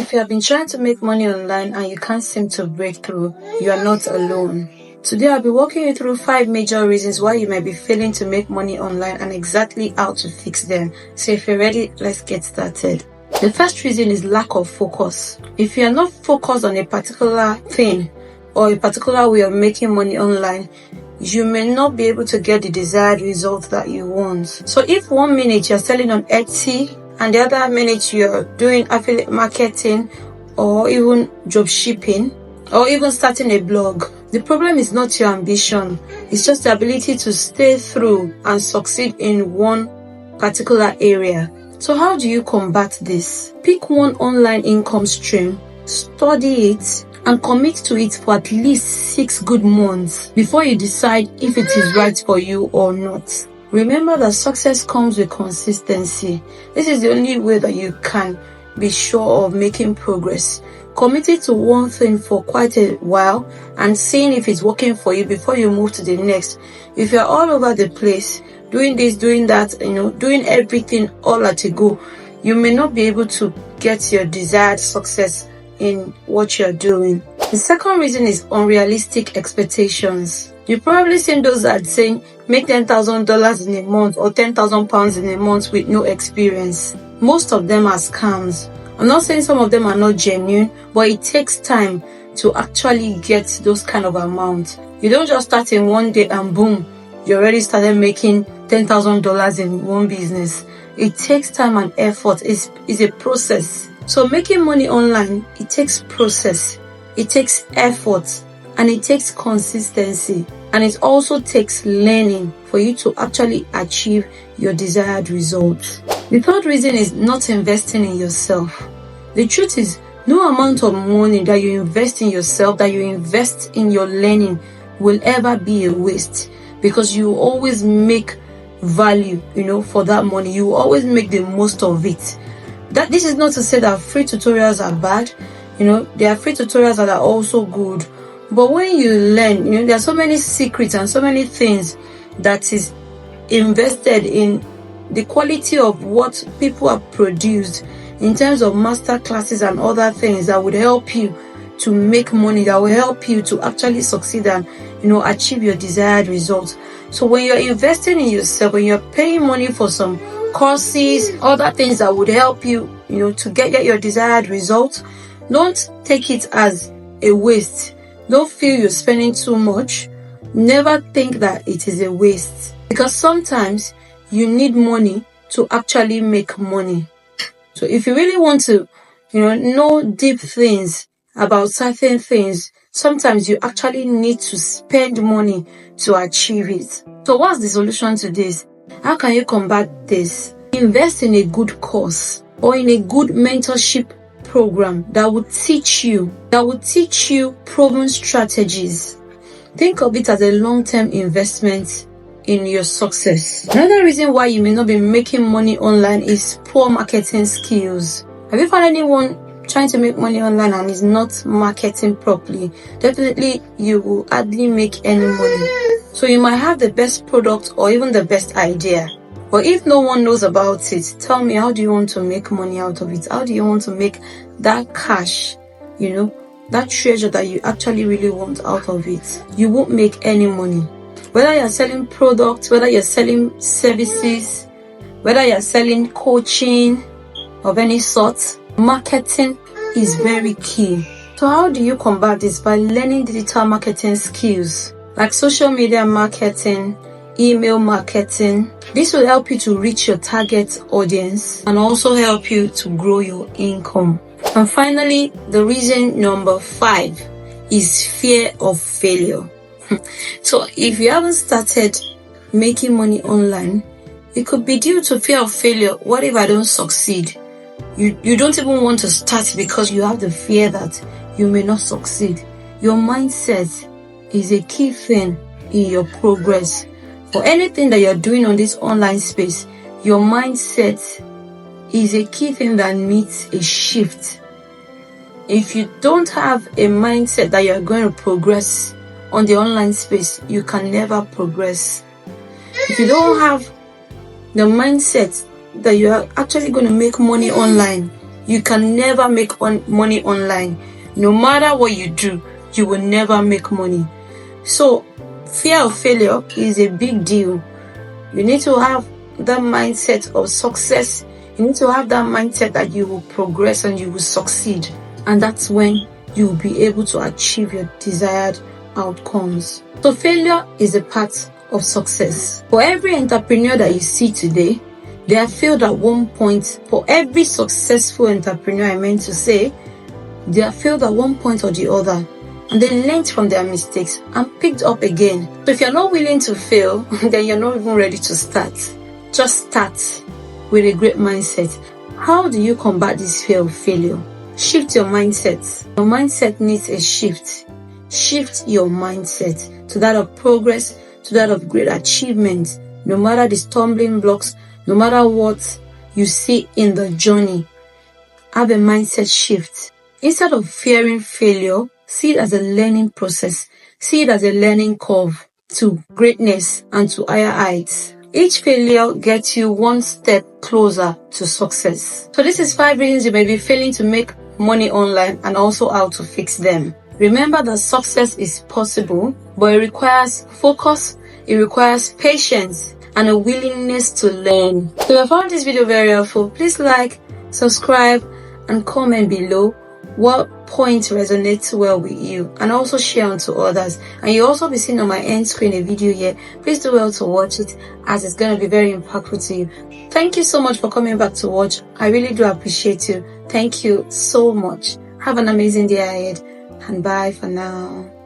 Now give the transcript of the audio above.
If you have been trying to make money online and you can't seem to break through, you are not alone. Today I'll be walking you through 5 major reasons why you might be failing to make money online and exactly how to fix them. So if you're ready, let's get started. The first reason is lack of focus. If you are not focused on a particular thing or a particular way of making money online, you may not be able to get the desired result that you want. So if 1 minute you're selling on Etsy and the other minute you're doing affiliate marketing or even job shipping or even starting a blog, the problem is not your ambition. It's just the ability to stay through and succeed in one particular area. So how do you combat this? Pick one online income stream, study it, and commit to it for at least 6 good months before you decide if it is right for you or not. Remember that success comes with consistency. This is the only way that you can be sure of making progress. Committing to one thing for quite a while and seeing if it's working for you before you move to the next. If you're all over the place, doing this, doing that, doing everything all at a go, you may not be able to get your desired success in what you're doing. The second reason is unrealistic expectations. You've probably seen those ads saying make $10,000 in a month or £10,000 in a month with no experience. Most of them are scams. I'm not saying some of them are not genuine, but it takes time to actually get those kind of amounts. You don't just start in one day and boom, you already started making $10,000 in one business. It takes time and effort. It's a process. So making money online, it takes process, it takes effort, and it takes consistency. And it also takes learning for you to actually achieve your desired results. The third reason is not investing in yourself. The truth is, no amount of money that you invest in yourself, that you invest in your learning will ever be a waste, because you always make value, for that money. You always make the most of it. This is not to say that free tutorials are bad. There are free tutorials that are also good. But when you learn, there are so many secrets and so many things that is invested in the quality of what people have produced in terms of master classes and other things that would help you to make money, that will help you to actually succeed and, achieve your desired results. So when you're investing in yourself, when you're paying money for some courses, other things that would help you, to get your desired results, don't take it as a waste. Don't feel you're spending too much. Never think that it is a waste, because sometimes you need money to actually make money. So if you really want to, know deep things about certain things, sometimes you actually need to spend money to achieve it. So what's the solution to this? How can you combat this? Invest in a good course or in a good mentorship program that would teach you proven strategies. Think of it as a long-term investment in your success. Another reason why you may not be making money online is poor marketing skills. Have you found anyone trying to make money online and is not marketing properly? Definitely you will hardly make any money. So you might have the best product or even the best idea, but if no one knows about it, tell me, how do you want to make money out of it? How do you want to make that cash, that treasure that you actually really want out of it? You won't make any money. Whether you're selling products, whether you're selling services, whether you're selling coaching of any sort, marketing is very key. So how do you combat this? By learning digital marketing skills like social media marketing, email marketing. This will help you to reach your target audience and also help you to grow your income. And finally, the reason number 5 is fear of failure. So if you haven't started making money online, it could be due to fear of failure. What if I don't succeed? You don't even want to start because you have the fear that you may not succeed. Your mindset is a key thing in your progress. For anything that you're doing on this online space, your mindset is a key thing that needs a shift. If you don't have a mindset that you're going to progress on the online space, you can never progress. If you don't have the mindset that you are actually going to make money online, You can never make money online. No matter what you do, you will never make money. So fear of failure is a big deal. You need to have that mindset of success. You need to have that mindset that you will progress and you will succeed. And that's when you will be able to achieve your desired outcomes. So failure is a part of success. For every entrepreneur that you see today, they have failed at one point. For every successful entrepreneur, I meant to say, they have failed at one point or the other. And they learned from their mistakes and picked up again. So if you're not willing to fail, then you're not even ready to start. Just start with a great mindset. How do you combat this fear of failure? Shift your mindset. Your mindset needs a shift. Shift your mindset to that of progress, to that of great achievement. No matter the stumbling blocks, no matter what you see in the journey, have a mindset shift. Instead of fearing failure, see it as a learning process. See it as a learning curve to greatness and to higher heights. Each failure gets you one step closer to success. So this is 5 reasons you may be failing to make money online and also how to fix them. Remember that success is possible, but it requires focus, it requires patience, and a willingness to learn. So if you found this video very helpful, please like, subscribe, and comment below what point resonates well with you, and also share on to others. And you also be seeing on my end screen a video here. Please do well to watch it, as it's going to be very impactful to you. Thank you so much for coming back to watch. I really do appreciate you. Thank you so much. Have an amazing day ahead, and bye for now.